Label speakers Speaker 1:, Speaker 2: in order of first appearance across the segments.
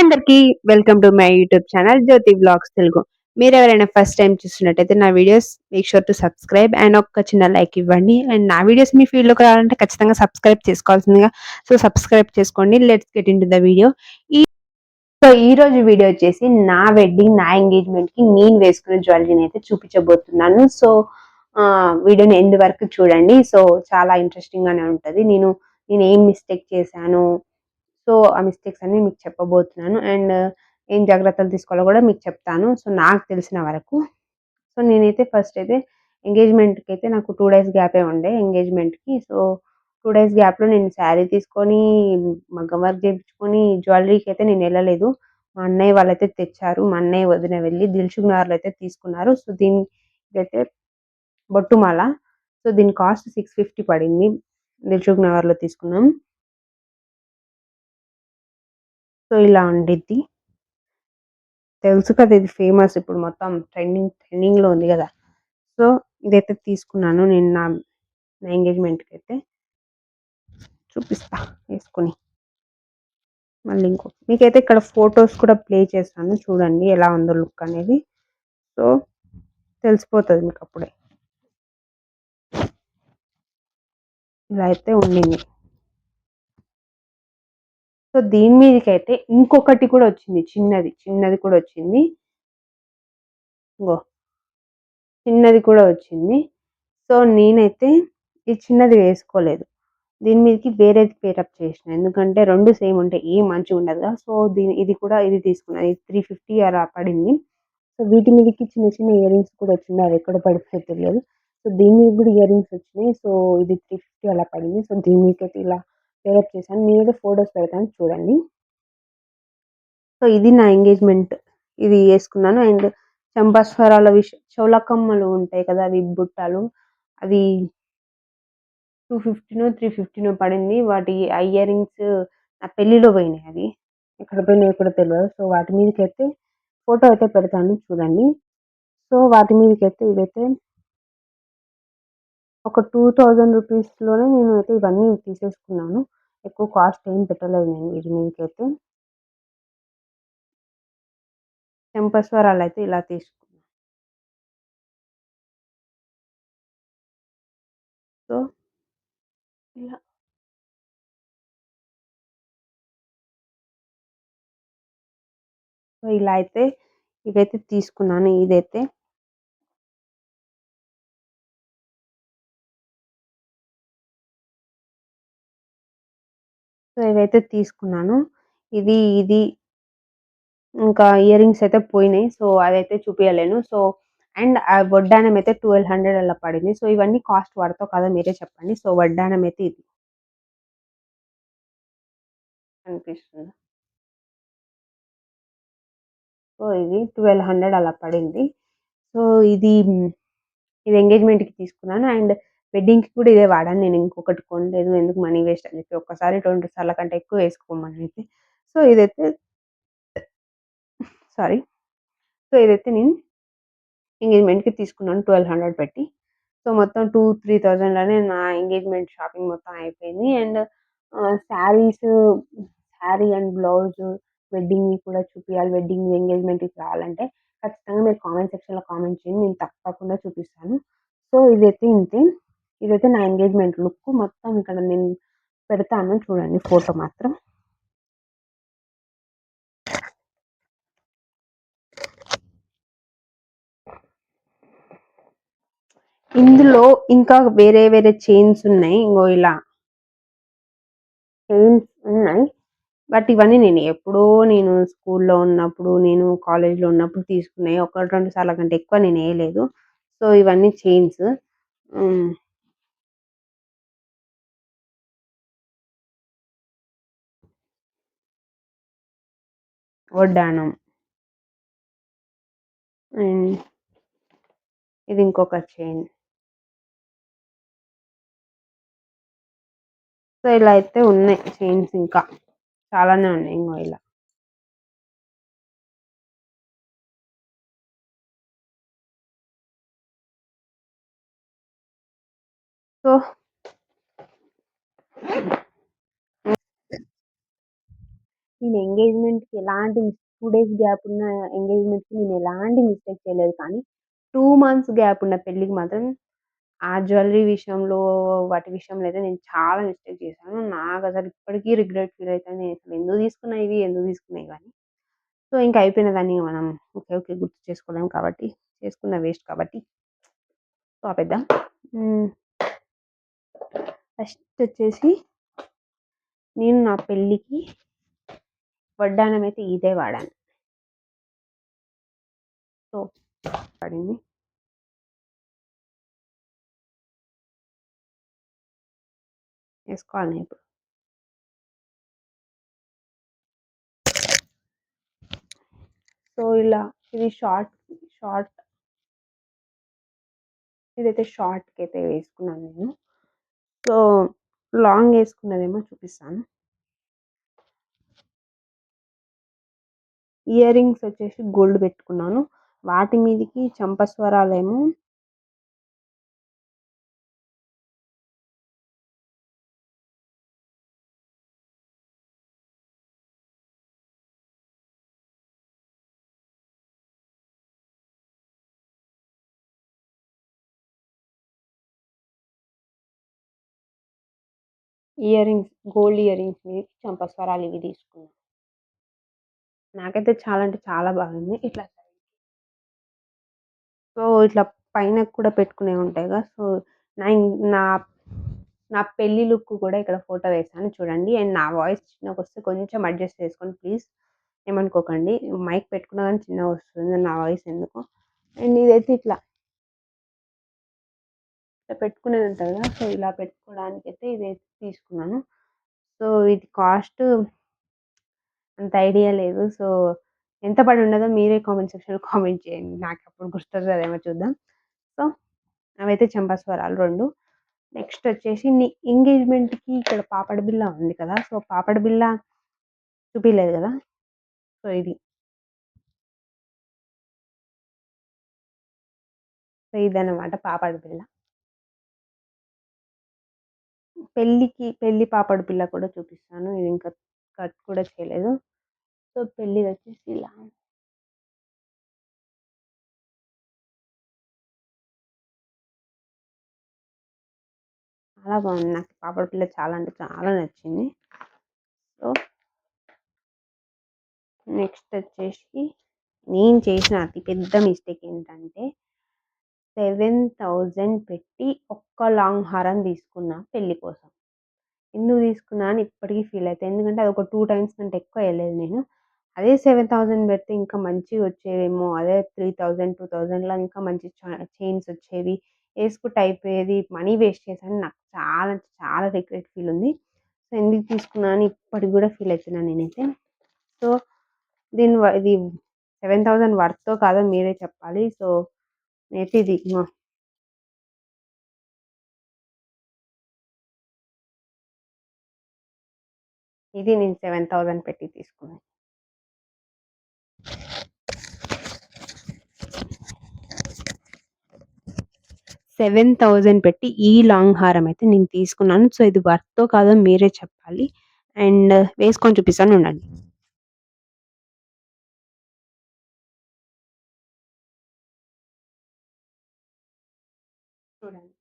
Speaker 1: అందరికీ welcome to my YouTube channel Jyothi vlogs Telugu. మీరెవరైనా first time చూస్తున్నట్టయితే నా videos make sure to subscribe and ఒక చిన్న లైక్ ఇవ్వండి. అండ్ నా వీడియోస్ మీ ఫీల్డ్లోకి రావాలంటే ఖచ్చితంగా సబ్స్క్రైబ్ చేసుకోవాల్సిందిగా. సో సబ్స్క్రైబ్ చేసుకోండి. Let's get in to the video. ఈ ఈ రోజు వీడియో వచ్చేసి నా వెడ్డింగ్, నా ఎంగేజ్మెంట్ కి నేను వేసుకున్న జ్యువెలరీని అయితే చూపించబోతున్నాను. సో వీడియోని ఎండ్ వరకు చూడండి. సో చాలా ఇంట్రెస్టింగ్ గానే ఉంటది. నేను ఏం మిస్టేక్ చేశాను, సో ఆ మిస్టేక్స్ అన్ని మీకు చెప్పబోతున్నాను. అండ్ ఏం జాగ్రత్తలు తీసుకోవాలో కూడా మీకు చెప్తాను. సో నాకు తెలిసిన వరకు. సో నేనైతే ఫస్ట్ అయితే ఎంగేజ్మెంట్కి అయితే నాకు 2 days గ్యాపే ఉండే ఎంగేజ్మెంట్కి. సో 2 days గ్యాప్లో నేను శారీ తీసుకొని మగ్గం వర్క్ చేయించుకొని జ్యువెలరీకి అయితే నేను వెళ్ళలేదు. మా అన్నయ్య వాళ్ళైతే తెచ్చారు. మా అన్నయ్య వదిన వెళ్ళి దిల్సుఖ్ నగర్లో అయితే తీసుకున్నారు. సో ఇదైతే బొట్టుమాల. సో దీని కాస్ట్ 650 పడింది. దిల్సుఖ్ నగర్లో తీసుకున్నాం. సో ఇలా ఉండిద్ది. తెలుసు కదా, ఇది ఫేమస్, ఇప్పుడు మొత్తం ట్రెండింగ్లో ఉంది కదా. సో ఇదైతే తీసుకున్నాను నేను నా ఎంగేజ్మెంట్కి అయితే. చూపిస్తా వేసుకొని. మళ్ళీ మీకైతే ఇక్కడ ఫొటోస్ కూడా ప్లే చేస్తాను, చూడండి ఎలా ఉందో లుక్ అనేది. సో తెలిసిపోతుంది మీకు అప్పుడే. ఇలా అయితే ఉండింది. సో దీని మీదకైతే ఇంకొకటి కూడా వచ్చింది, చిన్నది కూడా వచ్చింది. ఇంకో చిన్నది కూడా వచ్చింది. సో నేనైతే ఈ చిన్నది వేసుకోలేదు. దీని మీదకి వేరేది పేరప్ చేసిన, ఎందుకంటే రెండు సేమ్ ఉంటే ఏం మంచిగా ఉండదు కదా. సో ఇది తీసుకున్నాను. ఇది 350 అలా పడింది. సో వీటి మీదకి చిన్న చిన్న ఇయర్ రింగ్స్ కూడా వచ్చింది, అవి ఎక్కడ పడిపోతే తెలియదు. సో దీని మీద కూడా ఇయర్ రింగ్స్ వచ్చినాయి. సో ఇది 350 అలా పడింది. సో దీని మీదకి అయితే ఇలా పేరప్ చేశాను. నేనైతే ఫొటోస్ పెడతాను చూడండి. సో ఇది నా ఎంగేజ్మెంట్, ఇది వేసుకున్నాను. అండ్ చంపస్వరాల చౌలకమ్మలు ఉంటాయి కదా, అవి బుట్టాలు, అది 250నో 350నో పడింది. వాటి ఇయర్ రింగ్స్ నా పెళ్లిలో పోయినాయి. అది ఎక్కడ పోయినాయో కూడా తెలియదు. సో వాటి మీదకైతే ఫోటో అయితే పెడతాను చూడండి. సో వాటి మీదకైతే ఇవైతే ఒక 2000 రూపీస్లోనే నేను అయితే ఇవన్నీ తీసేసుకున్నాను. ఎక్కువ కాస్ట్ ఏం పెట్టలేదు నేను వీటి మీదకైతే. చంపస్వరాలు అయితే ఇలా తీసుకున్నాను. సో ఇలా సో ఇలా అయితే ఇవైతే తీసుకున్నాను. ఇదైతే సో ఇవైతే తీసుకున్నాను. ఇది ఇంకా ఇయర్ రింగ్స్ అయితే పోయినాయి. సో అదైతే చూపించలేను. సో అండ్ ఆ వడ్డానం అయితే 1200 అలా పడింది. సో ఇవన్నీ కాస్ట్ పడతావు కదా, మీరే చెప్పండి. సో వడ్డానం అయితే ఇది అనిపిస్తుంది. సో ఇది 1200 అలా పడింది. సో ఇది ఎంగేజ్మెంట్కి తీసుకున్నాను. అండ్ వెడ్డింగ్కి కూడా ఇదే వాడాను. నేను ఇంకొకటి కొనలేదు, ఎందుకు మనీ వేస్ట్ అని చెప్పి. ఒక్కసారి 20 సార్ల కంటే ఎక్కువ వేసుకోమని అయితే. సో ఇదైతే సారీ సో ఇదైతే నేను ఎంగేజ్మెంట్కి తీసుకున్నాను 1200 పెట్టి. సో మొత్తం 2-3,000లోనే నా ఎంగేజ్మెంట్ షాపింగ్ మొత్తం అయిపోయింది. And sarees, saree and blouse వెడ్డింగ్‌వి కూడా చూపియాలి. వెడ్డింగ్, ఎంగేజ్మెంట్‌కి కావాలంటే ఖచ్చితంగా మీరు కామెంట్ సెక్షన్‌లో కామెంట్ చేయండి. నేను తప్పకుండా చూపిస్తాను. సో ఇదైతే ఇంతే. ఇదైతే నా ఎంగేజ్మెంట్ లుక్ మొత్తం. ఇక్కడ నేను పెడతాను చూడండి ఫోటో మాత్రం. ఇందులో ఇంకా వేరే వేరే చైన్స్ ఉన్నాయి. ఇంగో ఇలా చైన్స్ ఉన్నాయి. బట్ ఇవన్నీ నేను స్కూల్లో ఉన్నప్పుడు, నేను కాలేజ్‌లో ఉన్నప్పుడు తీసుకున్నాయి. 1, 2 సార్ల కంటే ఎక్కువ నేను ఎయలేదు. సో ఇవన్నీ చైన్స్. హ్మ్. వడ్డానం. అండ్ ఇది ఇంకొక చైన్. సో ఇలా అయితే ఉన్నాయి చైన్స్, ఇంకా చాలానే ఉన్నాయి. ఇంగో ఇలా. సో నేను ఎంగేజ్‌మెంట్‌కి ఎలాంటి 2 డేస్ గ్యాప్ ఉన్న ఎంగేజ్‌మెంట్‌కి నేను ఎలాంటి మిస్టేక్ చేయలేదు. కానీ 2 మంత్స్ గ్యాప్ ఉన్న పెళ్ళికి మాత్రం ఆ జ్యువెల్లరీ విషయంలో, వాటి విషయంలో అయితే నేను చాలా మిస్టేక్ చేశాను. నాకసలు ఇప్పటికి రిగ్రెట్ ఫీల్ అయితాను. నేనసలు ఎందుకు తీసుకున్నా ఇవి, ఎందుకు తీసుకున్నా ఇవని. సో, ఇంక అయిపోయిన దాన్ని మనం ఓకే. ఓకే. గుర్తు చేసుకోలేం కాబట్టి, చేసుకున్న వేస్ట్ కాబట్టి ఆపేద్దాం. హ్మ్. ఫస్టొచ్చేసి నేను నా పెళ్ళికి వడ్డాణమైతే ఇదే వాడాను. సో, పడింది. ఏసుకోవాలి నేనిప్పుడు. సో, ఇలా ఇది షార్ట్ ఇదైతే షార్ట్‌కైతే వేసుకున్నాను నేను. సో, లాంగ్ ఏసుకున్నదేమో చూపిస్తాను. ఇయర్ రింగ్స్ వచ్చేసి గోల్డ్ పెట్టుకున్నాను. వాటి మీదకి చంపస్వరాలేమో earrings gold earrings మీదకి చంపస్వరాలు ఇవి తీసుకున్నా. నాకైతే చాలా అంటే చాలా బాగుంది. ఇట్లా పైనకి కూడా పెట్టుకునేవి ఉంటాయి కదా! సో, నా నా నా పెళ్లి లుక్ కూడా ఇక్కడ ఫోటో వేసాను చూడండి. అండ్ నా వాయిస్ చిన్నగొస్తే కొంచెం అడ్జస్ట్ చేసుకోండి ప్లీజ్. ఏమనుకోకండి. మైక్ పెట్టుకున్నా గానీ చిన్నగొస్తుంది నా వాయిస్ ఎందుకో. అండ్ ఇదైతే ఇట్లా పెట్టుకునేది ఉంటది కదా! సో, ఇలా పెట్టుకోవడానికైతే ఇదైతే తీసుకున్నాను. సో, ఇది కాస్ట్ అంత ఐడియా లేదు. సో, ఎంత పడుండదో మీరే కామెంట్ సెక్షన్‌లో కామెంట్ చేయండి. నాకప్పుడు గుర్తొస్తదేమో చూద్దాం. సో, అవైతే చంపస్వరాలు 2. నెక్స్ట్ వచ్చేసి ఎంగేజ్‌మెంట్‌కి ఇక్కడ పాపడి బిళ్ళ ఉంది కదా! సో, పాపడి బిళ్ళ చూపియలేదు కదా! సో, ఇది. సో, ఇదనమాట పాపడి బిళ్ళ. పెళ్లి పాపడి బిళ్ళ కూడా చూపిస్తాను. ఇది ఇంకా కట్ కూడా చేయలేదు. సో, పెళ్ళిదొచ్చేసి ఇలా. చాలా బాగుంది. నాకు పాపడి బిళ్ళ చాలా అంటే చాలా నచ్చింది. సో, నెక్స్ట్ వచ్చేసి నేను చేసిన అతి పెద్ద మిస్టేక్ ఏంటంటే 7,000 పెట్టి ఒక్క లాంగ్ హారం తీసుకున్నా పెళ్లి కోసం. ఎందుకు తీసుకున్నా అని ఇప్పటికి ఫీల్ అయితా. ఎందుకంటే అదొక 2 టైమ్స్ కంటే ఎక్కువ ఎయలేదు నేను. అదే 7,000 పెడితే ఇంకా మంచిగొచ్చేవేమో. అదే 3,000, 2,000లో ఇంకా మంచి చైన్స్ వచ్చేవి. ఏసుకుంటే అయిపోయేది. మనీ వేస్ట్ చేశాను. నాకు చాలా అంటే చాలా రిగ్రెట్ ఫీల్ ఉంది. సో, ఎందుకు తీసుకున్నా అని ఇప్పటికి గూడా ఫీల్ అయితున్నా నేనైతే. సో, ఇది 7,000 వర్తో కాదో మీరే చెప్పాలి. సో, నేనైతే ఇది నేను 7,000 పెట్టి తీసుకున్నది. 7,000 పెట్టి ఈ లాంగ్ హారం అయితే నేను తీసుకున్నాను. సో, ఇది వర్తో కాదో మీరే చెప్పాలి. అండ్ వేసుకొని చూపిస్తాను ఉండండి. చూడండి.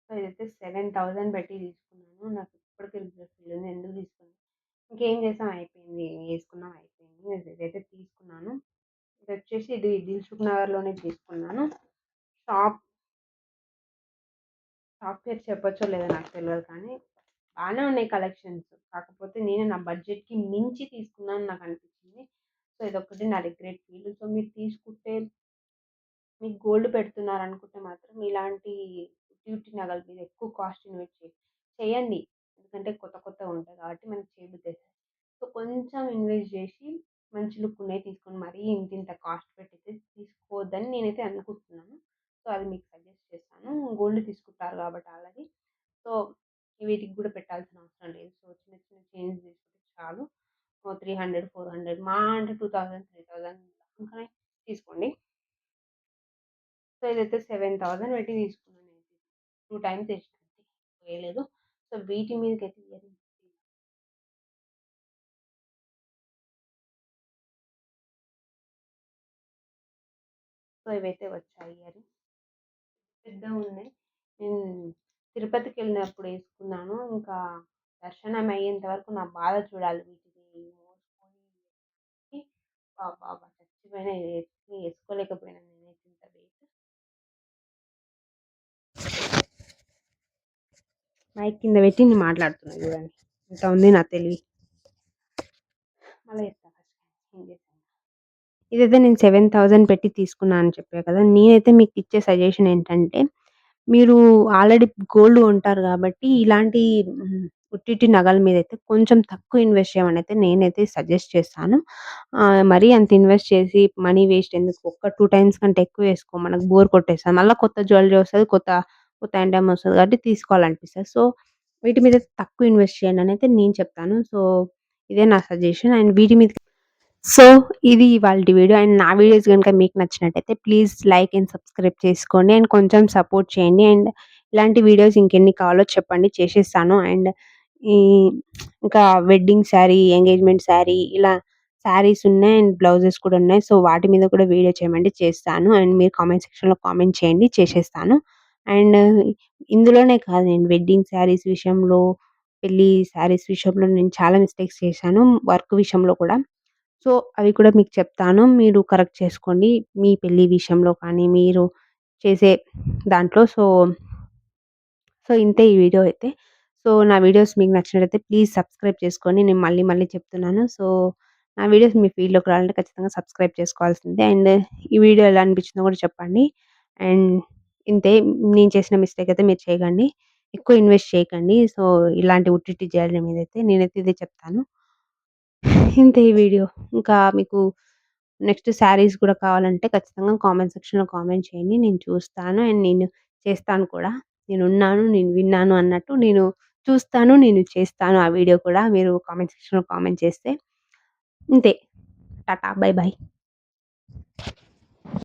Speaker 1: సో, ఇదైతే 7,000 పెట్టి తీసుకున్నాను. నాకు ఇప్పటికి రిగ్రెట్ ఫీల్ ఉంది. ఎందుకు తీసుకున్నా? ఇంకేం చేసాం అయిపోయింది. ఏసుకున్నాం అయిపోయింది. ఇదైతే తీసుకున్నాను. ఇదొచ్చేసి దిల్సుఖ్ నగర్‌లోనే తీసుకున్నాను. షాప్ షాప్ పేరు చెప్పొచ్చో లేదో నాకు తెలవదు కానీ బానే ఉన్నాయి కలెక్షన్స్. కాకపోతే నేను నా బడ్జెట్‌కి మించి తీసుకున్నాను నాకనిపించింది. సో, ఇదొక్కటి నా రిగ్రెట్ ఫీల్. సో, మీరు తీసుకుంటే మీకు గోల్డ్ పెడుతున్నారనుకుంటే మాత్రం ఇలాంటి బ్యూటీ నగల మీద ఎక్కువ కాస్ట్ ఇన్వెస్ట్ చేయండి. ఎందుకంటే కొత్త కొత్తగా ఉంటాయి కాబట్టి మనకి చేయబుద్దయితది. సో, కొంచెం ఇన్వెస్ట్ చేసి మంచి లుక్ ఉన్నయి తీసుకోండి. మరీ ఇంతింత కాస్ట్ పెట్టయితే తీసుకోవద్దని నేనైతే అనుకుంటున్నాను. సో, అది మీకు సజెస్ట్ చేస్తాను. గోల్డ్ తీసుకుంటారు కాబట్టి ఆల్రెడీ. సో, వీటికి గూడా పెట్టాల్సిన అవసరం లేదు. సో, చిన్న చిన్న చైన్స్ తీసుకుంటే చాలు. 300, 400 మహా అంటే 2,000, 3,000 దాకానే తీసుకోండి. సో, ఇదైతే 7,000 పెట్టి తీసుకున్నాను నేను. 2 టైమ్స్ ఏసినా అంతే. వేయలేదు. సో, వీటి మీదకైతే ఇయర్ రింగ్స్ ఇవైతే వచ్చాయి పెద్దగున్నాయి. నేను తిరుపతికెళ్ళినప్పుడు యేసుకున్నాను. ఇంకా దర్శనం అయ్యేంత వరకు నా బాధ చూడాలి వీటిని మోసుకొని అబ్బబ్బా! చచ్చిపోయినా యేసుకోలేకపోయినా నేనైతే ఇంత వెయిట్. మైక్ కింద పెట్టి నేను మాట్లాడుతున్నా చూడండి. ఇంత ఉంది నా తెలివి. మళ్ళా చెప్తా ఫస్ట్ ఏం చేశాను. ఇదైతే నేను 7,000 పెట్టి తీసుకున్నా అని చెప్పా కదా! నేనైతే మీకిచ్చే సజెషన్ ఏంటంటే, మీరు ఆల్రెడీ గోల్డ్ కొంటారు గాబట్టి, ఇలాంటి ఉట్టిట్టి నగల మీదైతే కొంచెం తక్కువ ఇన్వెస్ట్ చేయమనైతే నేనైతే సజెస్ట్ చేస్తాను. మరీ అంత ఇన్వెస్ట్ చేసి మనీ వేస్ట్ ఎందుకు? ఒక్క 2 టైమ్స్ కంటే ఎక్కువేసుకో మనకు బోర్ కొట్టేస్తది. మళ్ళా కొత్త జ్యువెలరీ వస్తది. కొత్త ఐటెమ్ వస్తది కాబట్టి తీసుకోవాలనిపిస్తది. సో, వీటి మీద తక్కువ ఇన్వెస్ట్ చేయండనైతే నేను చెప్తాను. సో, ఇదే నా సజెషన్. అండ్ వీటి మీద సో, ఇది ఇవాల్టి వీడియో. అండ్ నా వీడియోస్ గనుక మీకు నచ్చినట్టయితే ప్లీజ్ లైక్ అండ్ సబ్స్క్రైబ్ చేసుకోండి. అండ్ కొంచెం సపోర్ట్ చేయండి. అండ్ ఇలాంటి వీడియోస్ ఇంకెన్ని కావాలో చెప్పండి చేసేస్తాను. అండ్ ఈ ఇంకా వెడ్డింగ్ శారీ, ఎంగేజ్‌మెంట్ శారీ ఇలా శారీస్ ఉన్నాయి. అండ్ బ్లౌజెస్ కూడా ఉన్నాయి. సో, వాటి మీద కూడా వీడియో చేయమంటే చేస్తాను. అండ్ మీరు కామెంట్ సెక్షన్‌లో కామెంట్ చేయండి చేసేస్తాను. అండ్ ఇందులోనే కాదు నేను వెడ్డింగ్ శారీస్ విషయంలో, పెళ్లి శారీస్ విషయంలో నేను చాలా మిస్టేక్స్ చేశాను. వర్క్ విషయంలో కూడా. సో, అవి కూడా మీకు చెప్తాను. మీరు కరెక్ట్ చేసుకోండి. మీ పెళ్లి విషయంలో కానీ, మీరు చేసే దాంట్లో. సో, ఇంతే ఈ వీడియో అయితే. సో, నా వీడియోస్ మీకు నచ్చినట్టయితే ప్లీజ్ సబ్స్క్రైబ్ చేసుకోండి. నేను మళ్ళీ మళ్ళీ చెప్తున్నాను. సో, నా వీడియోస్ మీ ఫీడ్‌లోకి రావాలంటే ఖచ్చితంగా సబ్స్క్రైబ్ చేసుకోవాల్సిందే. అండ్ ఈ వీడియో ఎలా అనిపించిందో కూడా చెప్పండి. అండ్ ఇంతే నేను చేసిన మిస్టేక్ అయితే మీరు చేయకండి. ఎక్కువ ఇన్వెస్ట్ చేయకండి. సో, ఇలాంటి ఉట్టిట్టి జ్యువెలరీ మీదైతే నేనైతే ఇదే చెప్తాను. ఇంతే ఈ వీడియో. ఇంకా మీకు నెక్స్ట్ శారీస్ కూడా కావాలంటే ఖచ్చితంగా కామెంట్ సెక్షన్‌లో కామెంట్ చేయండి. నేను చూస్తాను. అండ్ నేను చేస్తాను కూడా. నేనున్నాను, నేను విన్నాను అన్నట్టు నేను చూస్తాను, నేను చేస్తాను ఆ వీడియో కూడా మీరు కామెంట్ సెక్షన్‌లో కామెంట్ చేస్తే. ఇంతే. టాటా. Bye by.